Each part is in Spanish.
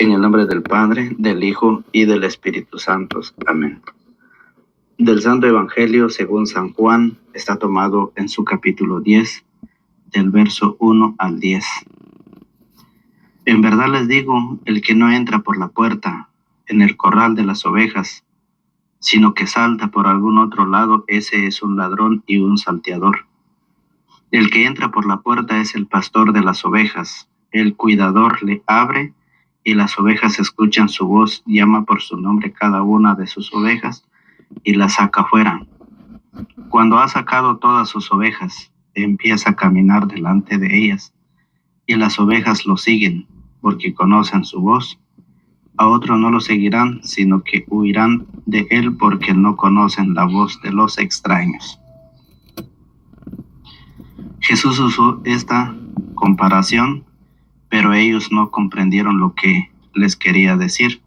En el nombre del Padre, del Hijo y del Espíritu Santo. Amén. Del Santo Evangelio según San Juan, está tomado en su capítulo 10, del verso 1 al 10. En verdad les digo, el que no entra por la puerta en el corral de las ovejas, sino que salta por algún otro lado, ese es un ladrón y un salteador. El que entra por la puerta es el pastor de las ovejas. El cuidador le abre y las ovejas escuchan su voz, llama por su nombre cada una de sus ovejas y las saca fuera. Cuando ha sacado todas sus ovejas, empieza a caminar delante de ellas y las ovejas lo siguen porque conocen su voz. A otro no lo seguirán, sino que huirán de él porque no conocen la voz de los extraños. Jesús usó esta comparación, pero ellos no comprendieron lo que les quería decir.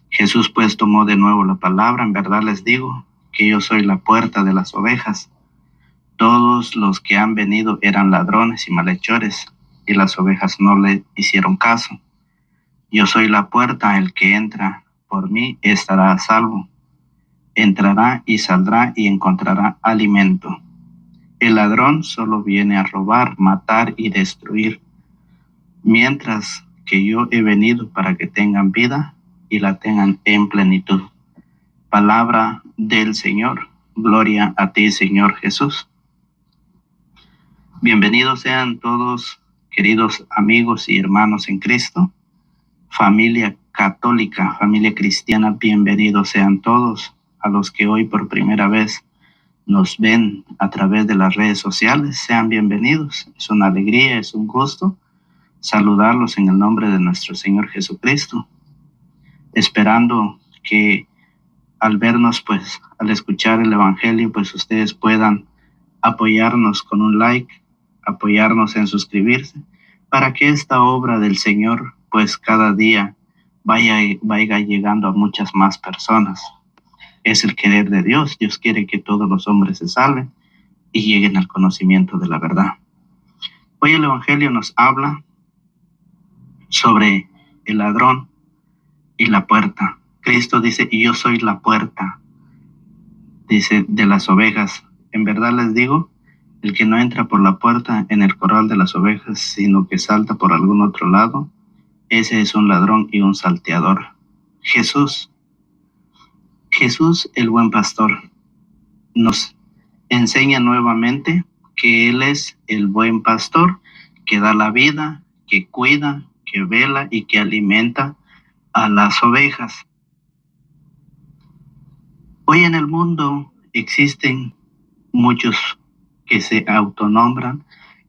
Jesús pues tomó de nuevo la palabra. En verdad les digo que yo soy la puerta de las ovejas. Todos los que han venido eran ladrones y malhechores, y las ovejas no le hicieron caso. Yo soy la puerta, el que entra por mí estará a salvo. Entrará y saldrá y encontrará alimento. El ladrón solo viene a robar, matar y destruir, mientras que yo he venido para que tengan vida y la tengan en plenitud. Palabra del Señor. Gloria a ti, Señor Jesús. Bienvenidos sean todos, queridos amigos y hermanos en Cristo, familia católica, familia cristiana, bienvenidos sean todos. A los que hoy por primera vez nos ven a través de las redes sociales, sean bienvenidos. Es una alegría, es un gusto saludarlos en el nombre de nuestro Señor Jesucristo, esperando que al vernos, pues, al escuchar el Evangelio, pues ustedes puedan apoyarnos con un like, apoyarnos en suscribirse, para que esta obra del Señor, pues, cada día vaya llegando a muchas más personas. Es el querer de Dios. Dios quiere que todos los hombres se salven y lleguen al conocimiento de la verdad. Hoy el Evangelio nos habla sobre el ladrón y la puerta. Cristo dice, y yo soy la puerta, dice, de las ovejas. En verdad les digo, el que no entra por la puerta en el corral de las ovejas, sino que salta por algún otro lado, ese es un ladrón y un salteador. Jesús, el buen pastor, nos enseña nuevamente que Él es el buen pastor que da la vida, que cuida, que vela y que alimenta a las ovejas. Hoy en el mundo existen muchos que se autonombran,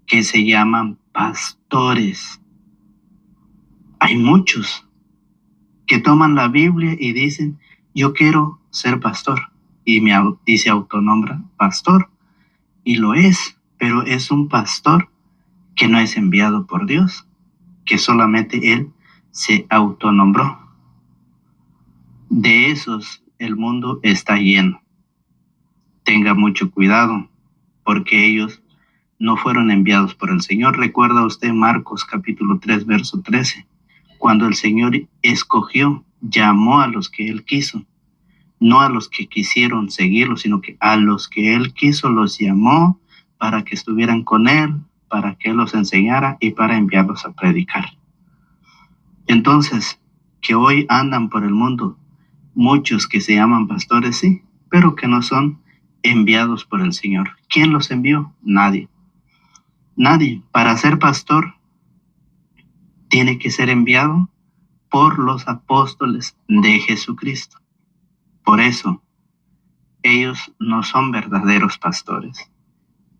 que se llaman pastores. Hay muchos que toman la Biblia y dicen, yo quiero ser pastor, y se autonombra pastor, y lo es, pero es un pastor que no es enviado por Dios, que solamente él se autonombró. De esos el mundo está lleno. Tenga mucho cuidado, porque ellos no fueron enviados por el Señor. ¿Recuerda usted Marcos capítulo 3, verso 13? Cuando el Señor escogió, llamó a los que Él quiso, no a los que quisieron seguirlo, sino que a los que Él quiso los llamó para que estuvieran con Él, para que Él los enseñara y para enviarlos a predicar. Entonces, que hoy andan por el mundo muchos que se llaman pastores, sí, pero que no son enviados por el Señor. ¿Quién los envió? Nadie. Nadie. Para ser pastor tiene que ser enviado por los apóstoles de Jesucristo. Por eso, ellos no son verdaderos pastores.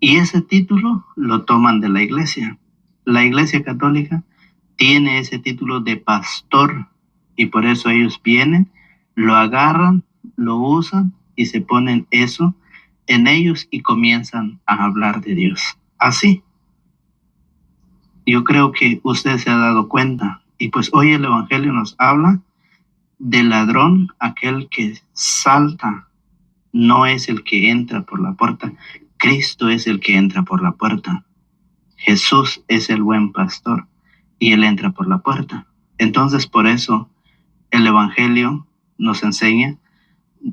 Y ese título lo toman de la iglesia. La iglesia católica tiene ese título de pastor y por eso ellos vienen, lo agarran, lo usan y se ponen eso en ellos y comienzan a hablar de Dios. Así. Yo creo que usted se ha dado cuenta. Y pues hoy el Evangelio nos habla del ladrón, aquel que salta. No es el que entra por la puerta. Cristo es el que entra por la puerta. Jesús es el buen pastor y Él entra por la puerta. Entonces, por eso el Evangelio nos enseña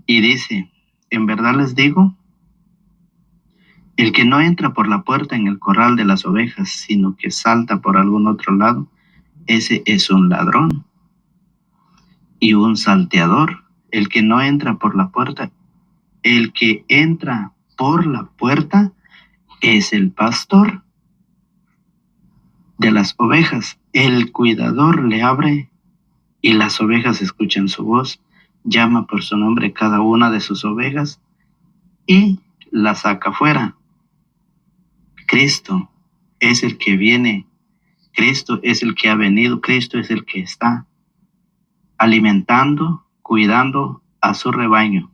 y dice, en verdad les digo, el que no entra por la puerta en el corral de las ovejas, sino que salta por algún otro lado, ese es un ladrón y un salteador. El que no entra por la puerta, el que entra por la puerta es el pastor de las ovejas. El cuidador le abre y las ovejas escuchan su voz, llama por su nombre cada una de sus ovejas y la saca fuera. Cristo es el que viene, Cristo es el que ha venido, Cristo es el que está alimentando, cuidando a su rebaño.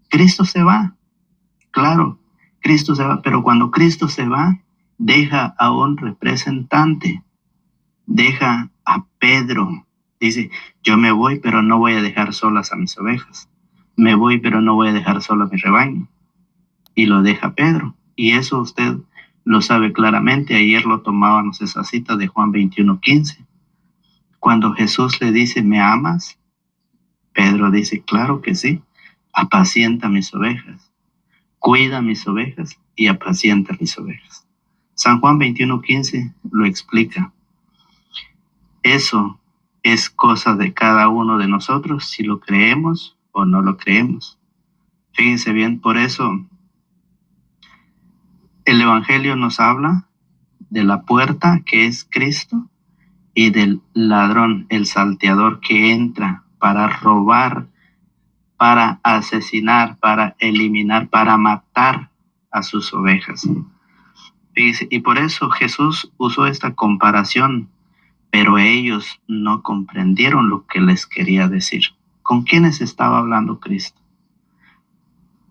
Cristo se va, claro, Cristo se va, pero cuando Cristo se va, deja a un representante, deja a Pedro. Dice, yo me voy, pero no voy a dejar solas a mis ovejas. Me voy, pero no voy a dejar solo a mi rebaño. Y lo deja Pedro. Y eso usted lo sabe claramente. Ayer lo tomábamos esa cita de Juan 21:15. Cuando Jesús le dice, ¿me amas? Pedro dice, claro que sí. Apacienta mis ovejas. Cuida mis ovejas y apacienta mis ovejas. San Juan 21:15 lo explica. Eso es cosa de cada uno de nosotros, si lo creemos o no lo creemos. Fíjense bien, por eso el Evangelio nos habla de la puerta, que es Cristo, y del ladrón, el salteador, que entra para robar, para asesinar, para eliminar, para matar a sus ovejas. Fíjense, y por eso Jesús usó esta comparación, pero ellos no comprendieron lo que les quería decir. ¿Con quiénes estaba hablando Cristo?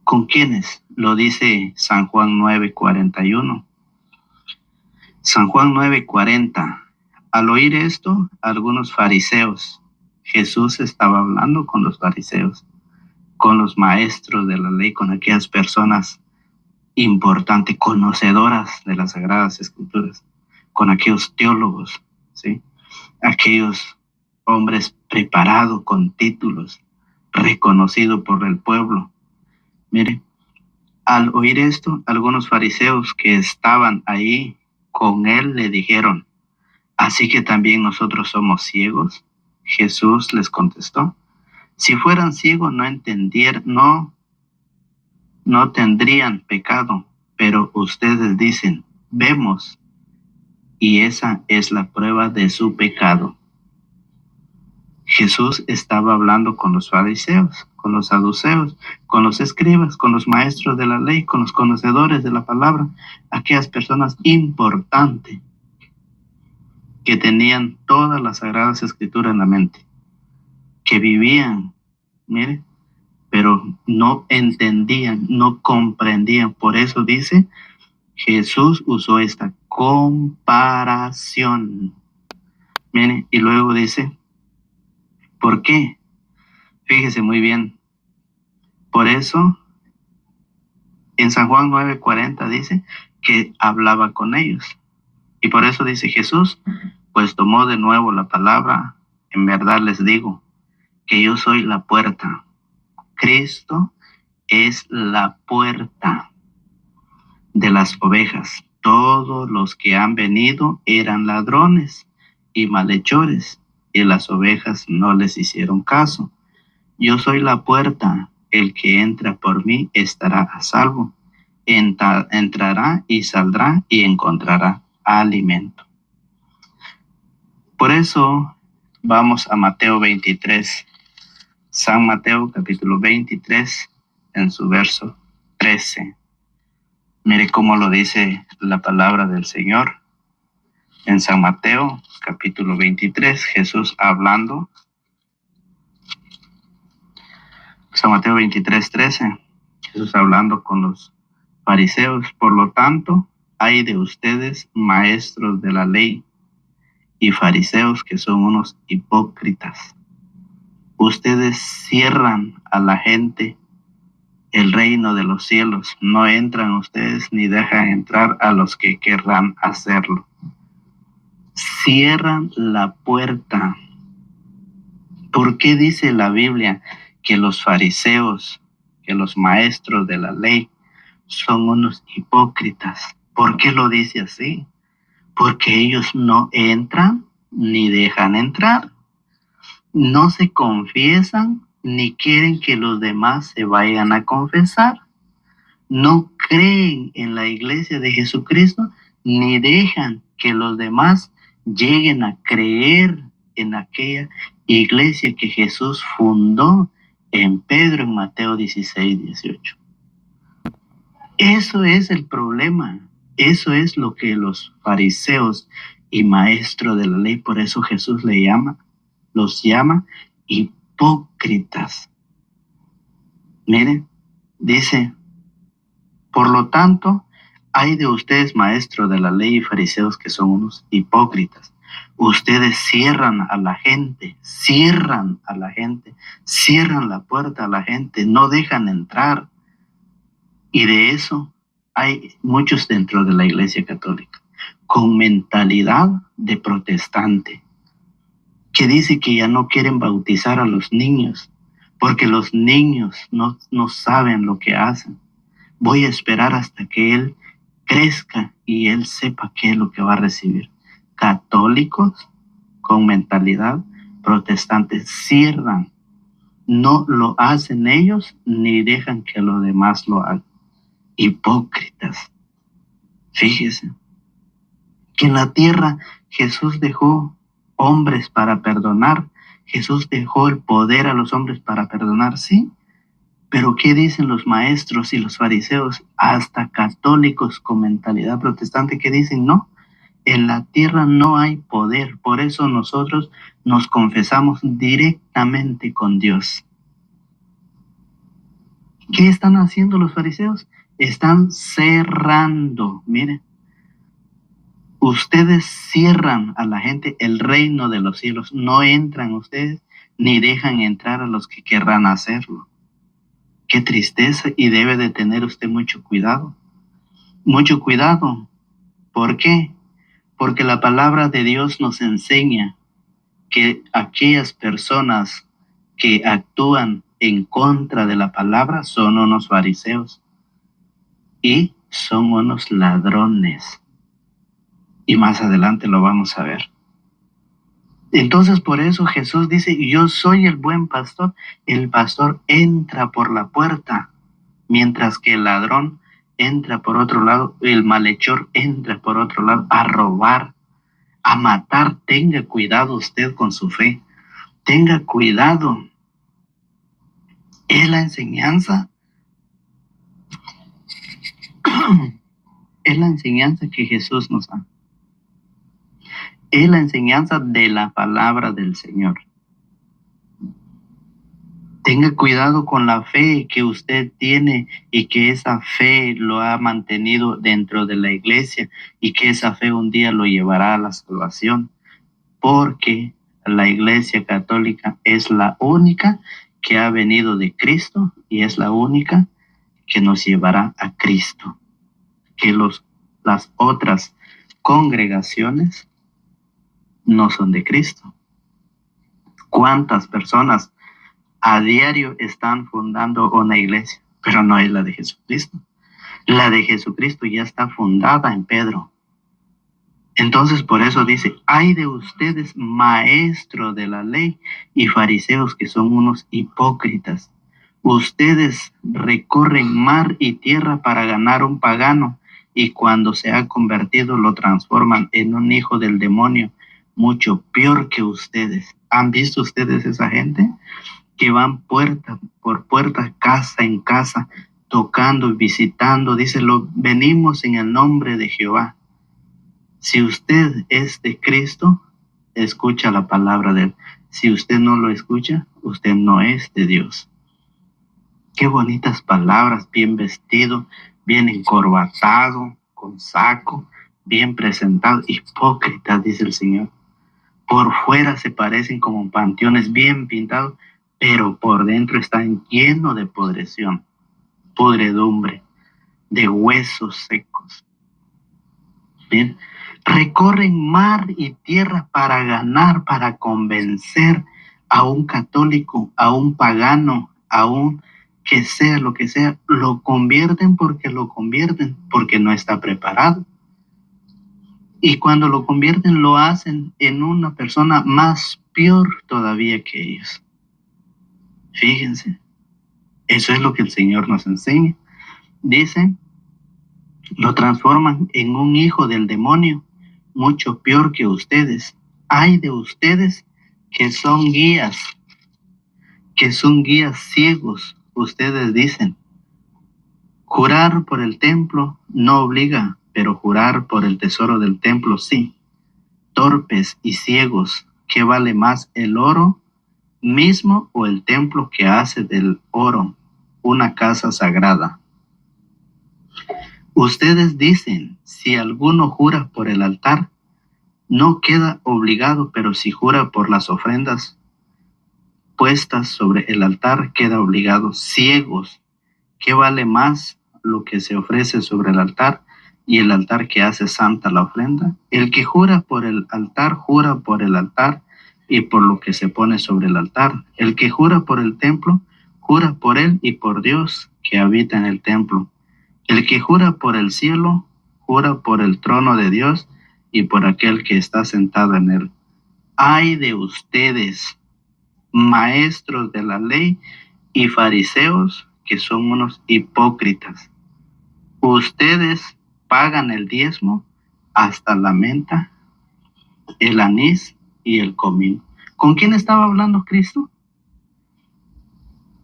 ¿Con quiénes? Lo dice San Juan 9:41. San Juan 9:40. Al oír esto, algunos fariseos, Jesús estaba hablando con los fariseos, con los maestros de la ley, con aquellas personas importantes, conocedoras de las Sagradas Escrituras, con aquellos teólogos, ¿sí? Aquellos hombres preparados con títulos, reconocidos por el pueblo. Mire, al oír esto, algunos fariseos que estaban ahí con él le dijeron, ¿así que también nosotros somos ciegos? Jesús les contestó, si fueran ciegos no tendrían pecado, pero ustedes dicen, vemos, y esa es la prueba de su pecado. Jesús estaba hablando con los fariseos, con los saduceos, con los escribas, con los maestros de la ley, con los conocedores de la palabra, aquellas personas importantes que tenían todas las Sagradas Escrituras en la mente, que vivían, mire, pero no entendían, no comprendían. Por eso dice, Jesús usó esta comparación. Mire, y luego dice, ¿por qué? Fíjese muy bien. Por eso, en San Juan 9:40 dice que hablaba con ellos. Y por eso dice Jesús, pues tomó de nuevo la palabra, en verdad les digo, que yo soy la puerta. Cristo es la puerta de las ovejas. Todos los que han venido eran ladrones y malhechores, y las ovejas no les hicieron caso. Yo soy la puerta, el que entra por mí estará a salvo. Entrará y saldrá y encontrará alimento. Por eso vamos a Mateo 23. San Mateo capítulo 23 en su verso 13. Mire cómo lo dice la palabra del Señor. En San Mateo capítulo 23, Jesús hablando. San Mateo 23:13, Jesús hablando con los fariseos. Por lo tanto, hay de ustedes, maestros de la ley y fariseos, que son unos hipócritas. Ustedes cierran a la gente el reino de los cielos. No entran ustedes ni dejan entrar a los que querrán hacerlo. Cierran la puerta ¿Por qué dice la Biblia que los fariseos, que los maestros de la ley, son unos hipócritas? ¿Por qué lo dice así? Porque ellos no entran ni dejan entrar, no se confiesan ni quieren que los demás se vayan a confesar, no creen en la iglesia de Jesucristo ni dejan que los demás lleguen a creer en aquella iglesia que Jesús fundó en Pedro en Mateo 16:18. Eso es el problema. Eso es lo que los fariseos y maestros de la ley, por eso Jesús los llama hipócritas. Miren, dice, por lo tanto, hay de ustedes, maestros de la ley y fariseos, que son unos hipócritas. Ustedes cierran a la gente, cierran la puerta a la gente, no dejan entrar. Y de eso hay muchos dentro de la Iglesia Católica, con mentalidad de protestante, que dice que ya no quieren bautizar a los niños, porque los niños no saben lo que hacen. Voy a esperar hasta que él crezca y él sepa qué es lo que va a recibir. Católicos con mentalidad protestante cierran, no lo hacen ellos ni dejan que los demás lo hagan. Hipócritas. Fíjese que en la tierra Jesús dejó hombres para perdonar. Jesús dejó el poder a los hombres para perdonar, sí. Pero ¿qué dicen los maestros y los fariseos, hasta católicos con mentalidad protestante, que dicen no? En la tierra no hay poder, por eso nosotros nos confesamos directamente con Dios. ¿Qué están haciendo los fariseos? Están cerrando. Miren, ustedes cierran a la gente el reino de los cielos. No entran ustedes ni dejan entrar a los que querrán hacerlo. Qué tristeza, y debe de tener usted mucho cuidado. Mucho cuidado. ¿Por qué? Porque la palabra de Dios nos enseña que aquellas personas que actúan en contra de la palabra son unos fariseos y son unos ladrones. Y más adelante lo vamos a ver. Entonces por eso Jesús dice, yo soy el buen pastor. El pastor entra por la puerta, mientras que el ladrón entra por otro lado, el malhechor entra por otro lado a robar, a matar. Tenga cuidado usted con su fe. Tenga cuidado. Es la enseñanza. Es la enseñanza que Jesús nos da. Es la enseñanza de la palabra del Señor. Tenga cuidado con la fe que usted tiene y que esa fe lo ha mantenido dentro de la iglesia y que esa fe un día lo llevará a la salvación, porque la Iglesia Católica es la única que ha venido de Cristo y es la única que nos llevará a Cristo. Que las otras congregaciones no son de Cristo. ¿Cuántas personas a diario están fundando una iglesia? Pero no es la de Jesucristo. La de Jesucristo ya está fundada en Pedro. Entonces por eso dice, ay de ustedes, maestros de la ley y fariseos, que son unos hipócritas. Ustedes recorren mar y tierra para ganar un pagano, y cuando se ha convertido lo transforman en un hijo del demonio, mucho peor que ustedes. ¿Han visto ustedes esa gente que van puerta por puerta, casa en casa, tocando y visitando? Dice, venimos en el nombre de Jehová. Si usted es de Cristo, escucha la palabra de Él. Si usted no lo escucha, usted no es de Dios. Qué bonitas palabras, bien vestido, bien encorbatado, con saco, bien presentado. Hipócritas, dice el Señor. Por fuera se parecen como panteones bien pintados, pero por dentro están llenos de podredumbre, de huesos secos. Bien. Recorren mar y tierra para ganar, para convencer a un católico, a un pagano, a un que sea lo que sea, lo convierten, porque no está preparado. Y cuando lo convierten, lo hacen en una persona más peor todavía que ellos. Fíjense, eso es lo que el Señor nos enseña. Dice, lo transforman en un hijo del demonio, mucho peor que ustedes. Ay de ustedes que son guías ciegos. Ustedes dicen, jurar por el templo no obliga, pero jurar por el tesoro del templo sí. Torpes y ciegos, ¿qué vale más, el oro mismo o el templo que hace del oro una casa sagrada? Ustedes dicen, si alguno jura por el altar, no queda obligado, pero si jura por las ofrendas puestas sobre el altar, queda obligado. Ciegos, ¿qué vale más lo que se ofrece sobre el altar y el altar que hace santa la ofrenda? El que jura por el altar, jura por el altar y por lo que se pone sobre el altar. El que jura por el templo, jura por él y por Dios que habita en el templo. El que jura por el cielo, jura por el trono de Dios y por aquel que está sentado en él. Ay de ustedes, maestros de la ley y fariseos, que son unos hipócritas. Ustedes pagan el diezmo, hasta la menta, el anís y el comino. ¿Con quién estaba hablando Cristo?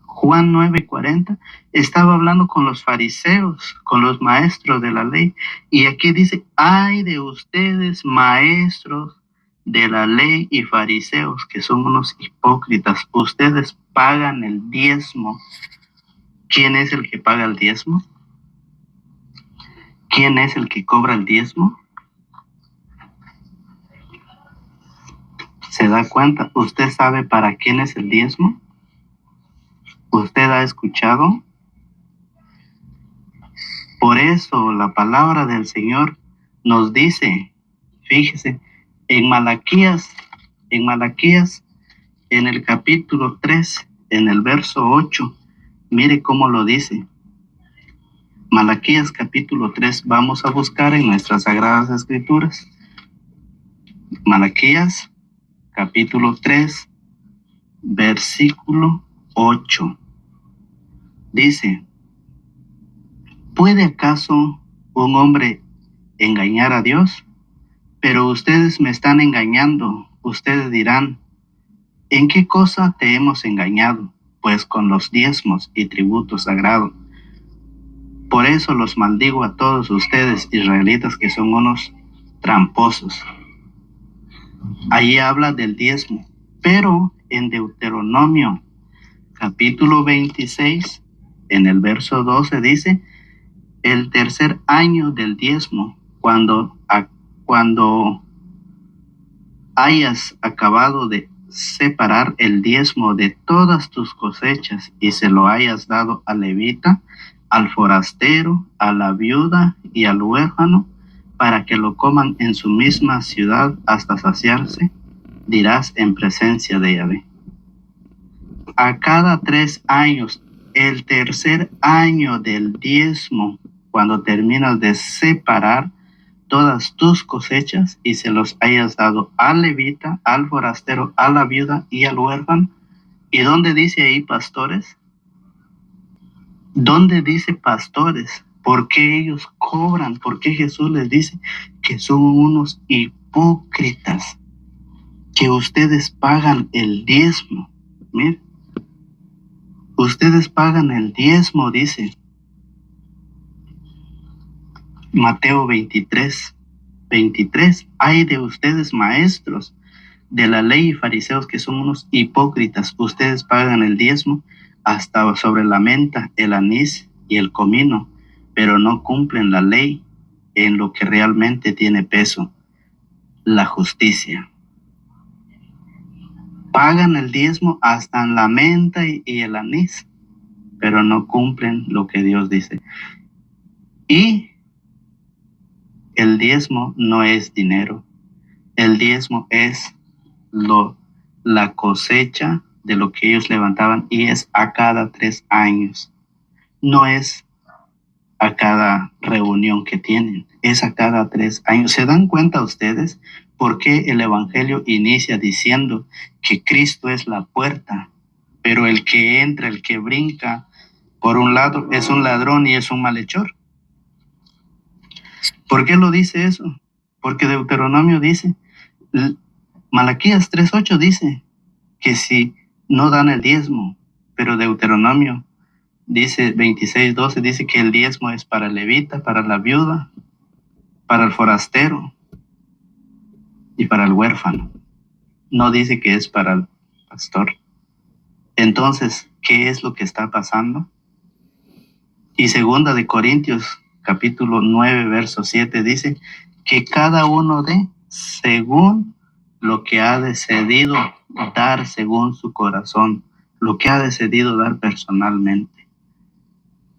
Juan 9:40, estaba hablando con los fariseos, con los maestros de la ley. Y aquí dice, ay de ustedes, maestros de la ley y fariseos, que son unos hipócritas. Ustedes pagan el diezmo. ¿Quién es el que paga el diezmo? ¿Quién es el que cobra el diezmo? ¿Se da cuenta? ¿Usted sabe para quién es el diezmo? ¿Usted ha escuchado? Por eso la palabra del Señor nos dice, fíjese, en Malaquías, en el capítulo 3, en el verso 8, mire cómo lo dice. Malaquías capítulo 3, vamos a buscar en nuestras Sagradas Escrituras. Malaquías capítulo 3, versículo 8. Dice, ¿puede acaso un hombre engañar a Dios? Pero ustedes me están engañando. Ustedes dirán, ¿en qué cosa te hemos engañado? Pues con los diezmos y tributos sagrados. Por eso los maldigo a todos ustedes, israelitas, que son unos tramposos. Allí habla del diezmo, pero en Deuteronomio capítulo 26, en el verso 12 dice, el tercer año del diezmo, cuando hayas acabado de separar el diezmo de todas tus cosechas y se lo hayas dado al levita, al forastero, a la viuda y al huérfano, para que lo coman en su misma ciudad hasta saciarse, dirás en presencia de Yahvé. A cada 3 años, el tercer año del diezmo, cuando terminas de separar todas tus cosechas y se los hayas dado al levita, al forastero, a la viuda y al huérfano. ¿Y dónde dice ahí pastores? ¿Dónde dice pastores? ¿Por qué ellos cobran? ¿Por qué Jesús les dice que son unos hipócritas? Que ustedes pagan el diezmo. Miren, ustedes pagan el diezmo, dice Mateo 23. Ay de ustedes, maestros de la ley y fariseos, que son unos hipócritas. Ustedes pagan el diezmo hasta sobre la menta, el anís y el comino, pero no cumplen la ley en lo que realmente tiene peso, la justicia. Pagan el diezmo hasta en la menta y el anís, pero no cumplen lo que Dios dice. Y el diezmo no es dinero. El diezmo es la cosecha de lo que ellos levantaban, y es a cada 3 años. No es a cada reunión que tienen, es a cada 3 años. ¿Se dan cuenta ustedes por qué el Evangelio inicia diciendo que Cristo es la puerta, pero el que entra, el que brinca, por un lado es un ladrón y es un malhechor? ¿Por qué lo dice eso? Porque Deuteronomio dice, Malaquías 3:8 dice que si no dan el diezmo, pero Deuteronomio dice 26:12 dice que el diezmo es para el levita, para la viuda, para el forastero y para el huérfano. No dice que es para el pastor. Entonces, ¿qué es lo que está pasando? Y 2 de Corintios capítulo 9 verso 7 dice que cada uno dé según lo que ha decidido dar, según su corazón, lo que ha decidido dar personalmente.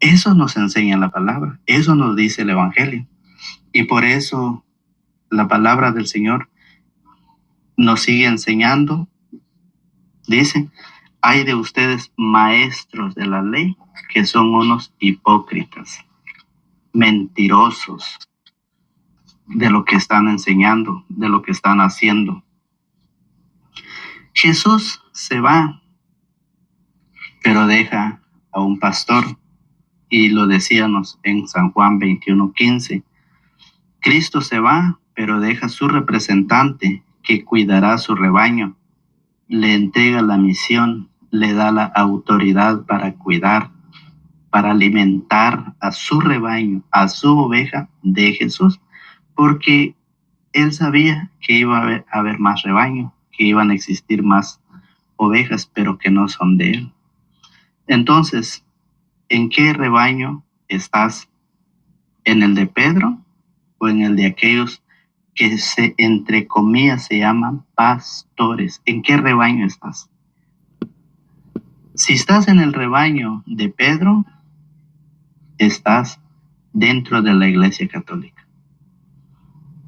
Eso nos enseña la palabra, eso nos dice el Evangelio. Y por eso la palabra del Señor nos sigue enseñando. Dice, hay de ustedes maestros de la ley que son unos hipócritas, mentirosos de lo que están enseñando, de lo que están haciendo. Jesús se va, pero deja a un pastor, y lo decíamos en San Juan 21:15. Cristo se va, pero deja su representante que cuidará su rebaño, le entrega la misión, le da la autoridad para cuidar, para alimentar a su rebaño, a su oveja de Jesús, porque él sabía que iba a haber más rebaño, que iban a existir más ovejas, pero que no son de él. Entonces, ¿en qué rebaño estás? ¿En el de Pedro o en el de aquellos que entre comillas se llaman pastores? ¿En qué rebaño estás? Si estás en el rebaño de Pedro, estás dentro de la Iglesia Católica.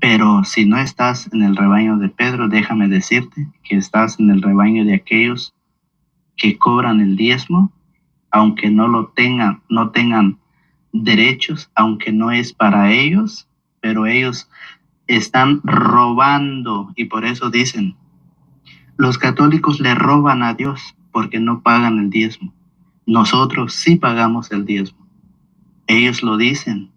Pero si no estás en el rebaño de Pedro, déjame decirte que estás en el rebaño de aquellos que cobran el diezmo, aunque no tengan derechos, aunque no es para ellos, pero ellos están robando, y por eso dicen, los católicos le roban a Dios porque no pagan el diezmo. Nosotros sí pagamos el diezmo. Ellos lo dicen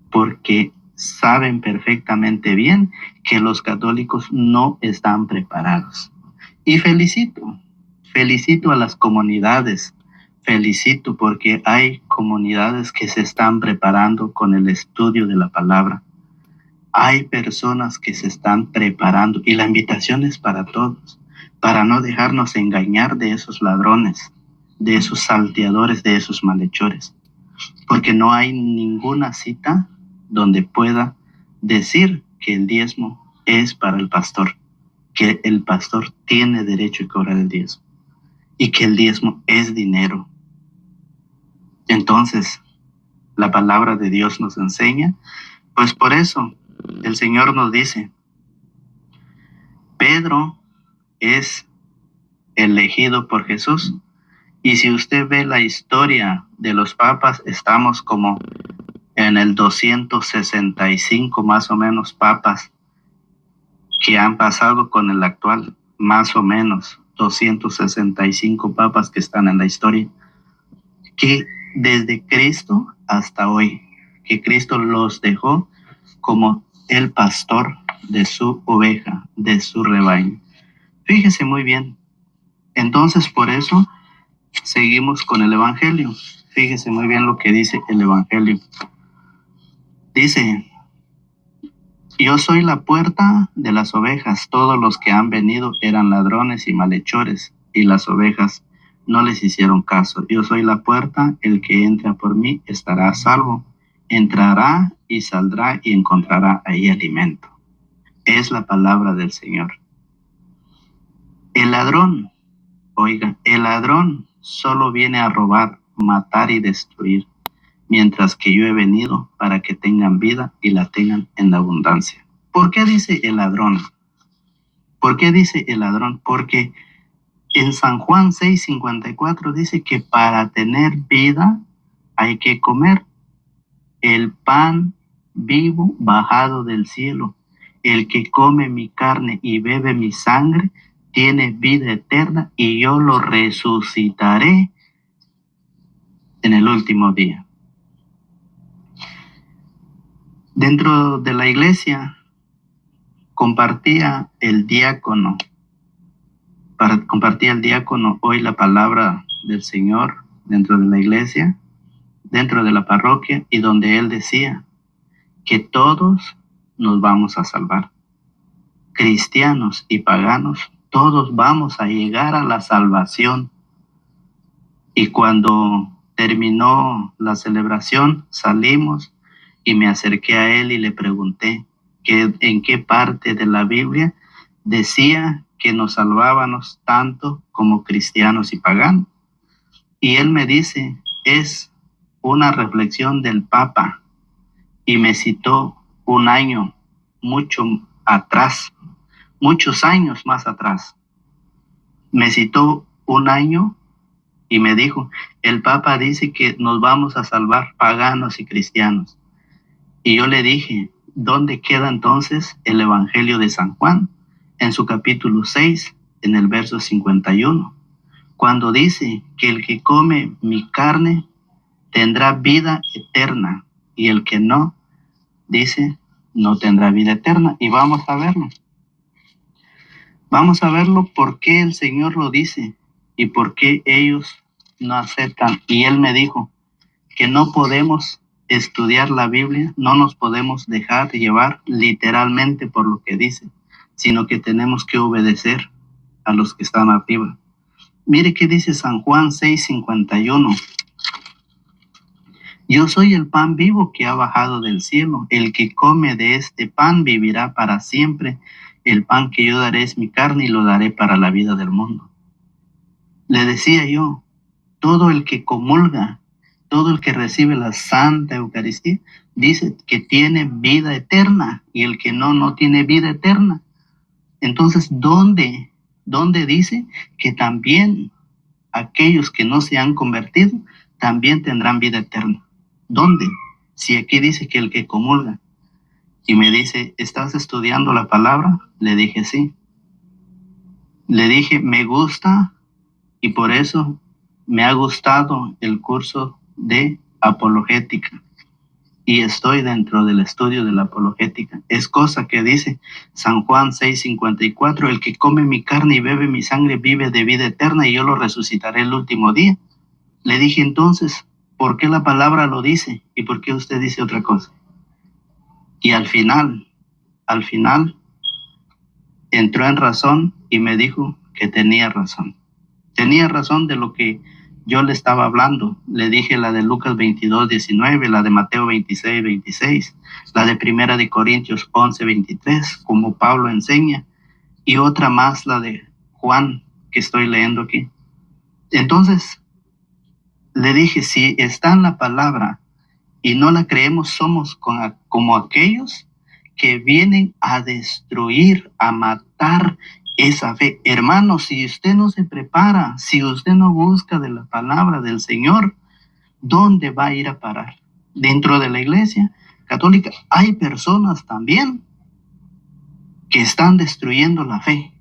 porque saben perfectamente bien que los católicos no están preparados. Y felicito a las comunidades, felicito porque hay comunidades que se están preparando con el estudio de la palabra. Hay personas que se están preparando, y la invitación es para todos, para no dejarnos engañar de esos ladrones, de esos salteadores, de esos malhechores, porque no hay ninguna cita donde pueda decir que el diezmo es para el pastor, que el pastor tiene derecho a cobrar el diezmo y que el diezmo es dinero. Entonces, la palabra de Dios nos enseña, pues por eso el Señor nos dice, Pedro es elegido por Jesús. Y si usted ve la historia de los papas, estamos como en el 265 más o menos papas que han pasado con el actual, más o menos 265 papas que están en la historia, que desde Cristo hasta hoy, que Cristo los dejó como el pastor de su oveja, de su rebaño. Fíjese muy bien. Entonces, por eso seguimos con el Evangelio. Fíjese muy bien lo que dice el Evangelio. Dice, yo soy la puerta de las ovejas. Todos los que han venido eran ladrones y malhechores, y las ovejas no les hicieron caso. Yo soy la puerta, el que entra por mí estará a salvo. Entrará y saldrá y encontrará ahí alimento. Es la palabra del Señor. El ladrón, oiga, el ladrón solo viene a robar, matar y destruir, mientras que yo he venido para que tengan vida y la tengan en abundancia. ¿Por qué dice el ladrón? ¿Por qué dice el ladrón? Porque en San Juan 6:54 dice que para tener vida hay que comer el pan vivo bajado del cielo. El que come mi carne y bebe mi sangre tiene vida eterna y yo lo resucitaré en el último día. Dentro de la iglesia compartía el diácono hoy la palabra del Señor dentro de la iglesia, dentro de la parroquia, y donde él decía que todos nos vamos a salvar. Cristianos y paganos, todos vamos a llegar a la salvación. Y cuando terminó la celebración, salimos y me acerqué a él y le pregunté en qué parte de la Biblia decía que nos salvábamos tanto como cristianos y paganos. Y él me dice, es una reflexión del Papa, y me citó un año mucho atrás, muchos años más atrás. Me citó un año y me dijo, el Papa dice que nos vamos a salvar paganos y cristianos. Y yo le dije, ¿dónde queda entonces el Evangelio de San Juan? En su capítulo 6, en el verso 51, cuando dice que el que come mi carne tendrá vida eterna, y el que no, dice, no tendrá vida eterna. Y vamos a verlo. Vamos a verlo por qué el Señor lo dice y por qué ellos no aceptan. Y él me dijo que no podemos estudiar la Biblia, no nos podemos dejar llevar literalmente por lo que dice, sino que tenemos que obedecer a los que están arriba. Mire qué dice San Juan 6:51. Yo soy el pan vivo que ha bajado del cielo. El que come de este pan vivirá para siempre. El pan que yo daré es mi carne y lo daré para la vida del mundo. Le decía yo, todo el que comulga, todo el que recibe la Santa Eucaristía, dice que tiene vida eterna, y el que no tiene vida eterna. Entonces, ¿dónde dice que también aquellos que no se han convertido también tendrán vida eterna? ¿Dónde? Si aquí dice que el que comulga. Y me dice, ¿estás estudiando la palabra? Le dije, sí. Le dije, me gusta, y por eso me ha gustado el curso de apologética. Y estoy dentro del estudio de la apologética. Es cosa que dice San Juan 6:54, el que come mi carne y bebe mi sangre vive de vida eterna y yo lo resucitaré el último día. Le dije, entonces, ¿por qué la palabra lo dice y por qué usted dice otra cosa? Y al final, entró en razón y me dijo que tenía razón. Tenía razón de lo que yo le estaba hablando. Le dije la de Lucas 22:19, la de Mateo 26:26, la de Primera de Corintios 11:23, como Pablo enseña, y otra más, la de Juan, que estoy leyendo aquí. Entonces, le dije, si está en la palabra y no la creemos, somos como aquellos que vienen a destruir, a matar esa fe. Hermano, si usted no se prepara, si usted no busca de la palabra del Señor, ¿dónde va a ir a parar? Dentro de la iglesia católica hay personas también que están destruyendo la fe.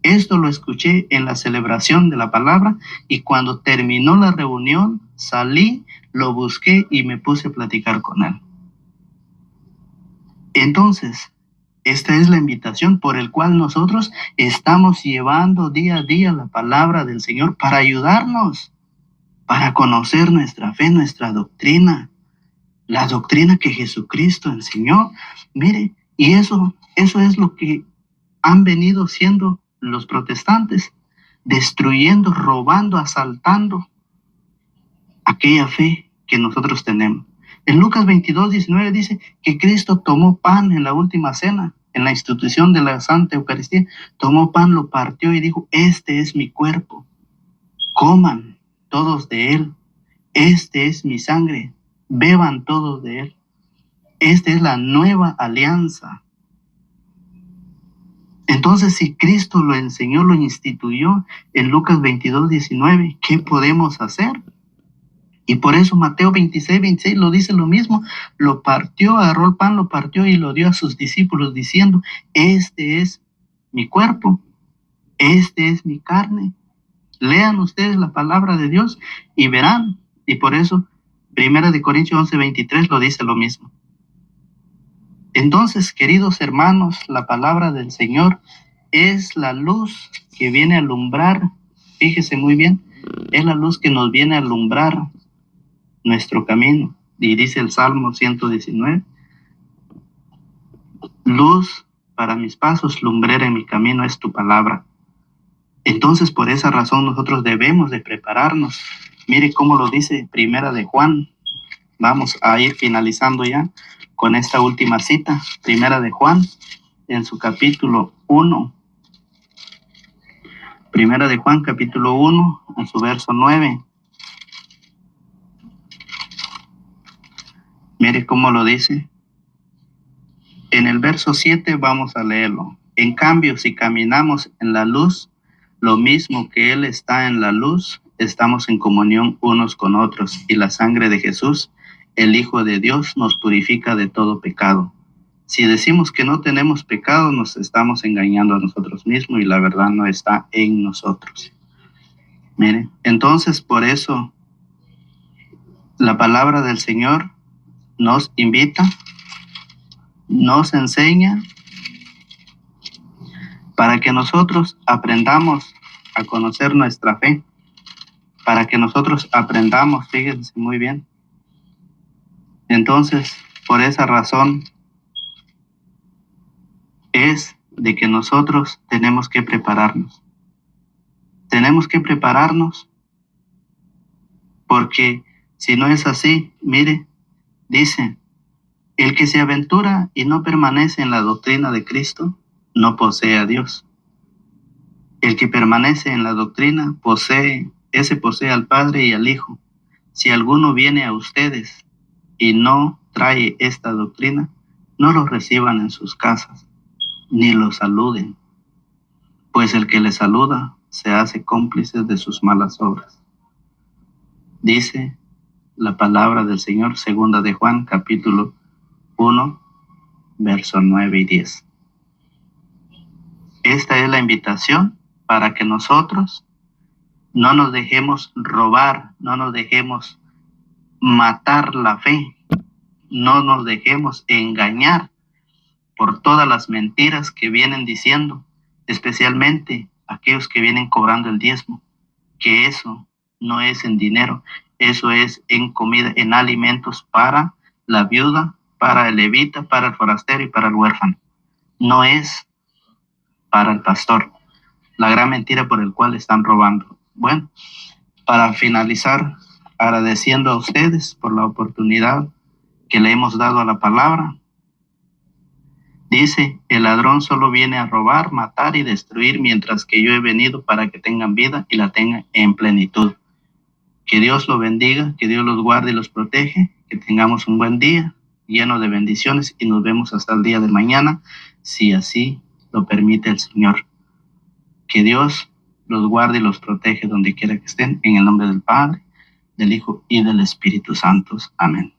Esto lo escuché en la celebración de la palabra, y cuando terminó la reunión, salí, lo busqué y me puse a platicar con él. Entonces, esta es la invitación por el cual nosotros estamos llevando día a día la palabra del Señor para ayudarnos, para conocer nuestra fe, nuestra doctrina, la doctrina que Jesucristo enseñó. Mire, y eso es lo que han venido siendo los protestantes, destruyendo, robando, asaltando aquella fe que nosotros tenemos. En Lucas 22:19 dice que Cristo tomó pan en la última cena, en la institución de la Santa Eucaristía. Tomó pan, lo partió y dijo, este es mi cuerpo, coman todos de él. Este es mi sangre, beban todos de él. Esta es la nueva alianza. Entonces, si Cristo lo enseñó, lo instituyó en Lucas 22:19, ¿qué podemos hacer? Y por eso Mateo 26:26 lo dice lo mismo. Lo partió, agarró el pan, lo partió y lo dio a sus discípulos diciendo, este es mi cuerpo, este es mi carne. Lean ustedes la palabra de Dios y verán. Y por eso, 1 Corintios 11:23 lo dice lo mismo. Entonces, queridos hermanos, la palabra del Señor es la luz que viene a alumbrar, fíjese muy bien, es la luz que nos viene a alumbrar nuestro camino. Y dice el Salmo 119, luz para mis pasos, lumbrera en mi camino es tu palabra. Entonces, por esa razón nosotros debemos de prepararnos. Mire cómo lo dice Primera de Juan. Vamos a ir finalizando ya con esta última cita. Primera de Juan, en su capítulo 1. Primera de Juan, capítulo 1, en su verso 9. Mire cómo lo dice. En el verso 7 vamos a leerlo. En cambio, si caminamos en la luz, lo mismo que Él está en la luz, estamos en comunión unos con otros, y la sangre de Jesús, el Hijo de Dios, nos purifica de todo pecado. Si decimos que no tenemos pecado, nos estamos engañando a nosotros mismos y la verdad no está en nosotros. Mire, entonces por eso la palabra del Señor nos invita, nos enseña para que nosotros aprendamos a conocer nuestra fe, para que nosotros aprendamos, fíjense muy bien. Entonces, por esa razón es de que nosotros tenemos que prepararnos. Tenemos que prepararnos porque si no es así, mire, dice, el que se aventura y no permanece en la doctrina de Cristo, no posee a Dios. El que permanece en la doctrina posee al Padre y al Hijo. Si alguno viene a ustedes y no trae esta doctrina, no lo reciban en sus casas, ni lo saluden, pues el que le saluda se hace cómplice de sus malas obras. Dice la palabra del Señor, segunda de Juan, capítulo 1, versos 9 y 10. Esta es la invitación para que nosotros no nos dejemos robar, no nos dejemos matar la fe, no nos dejemos engañar por todas las mentiras que vienen diciendo, especialmente aquellos que vienen cobrando el diezmo, que eso no es en dinero, eso es en comida, en alimentos para la viuda, para el levita, para el forastero y para el huérfano. No es para el pastor. La gran mentira por el cual están robando. Bueno, para finalizar, agradeciendo a ustedes por la oportunidad que le hemos dado a la palabra. Dice, el ladrón solo viene a robar, matar y destruir, mientras que yo he venido para que tengan vida y la tengan en plenitud. Que Dios los bendiga, que Dios los guarde y los protege, que tengamos un buen día lleno de bendiciones y nos vemos hasta el día de mañana, si así lo permite el Señor. Que Dios los guarde y los protege donde quiera que estén, en el nombre del Padre, del Hijo y del Espíritu Santo. Amén.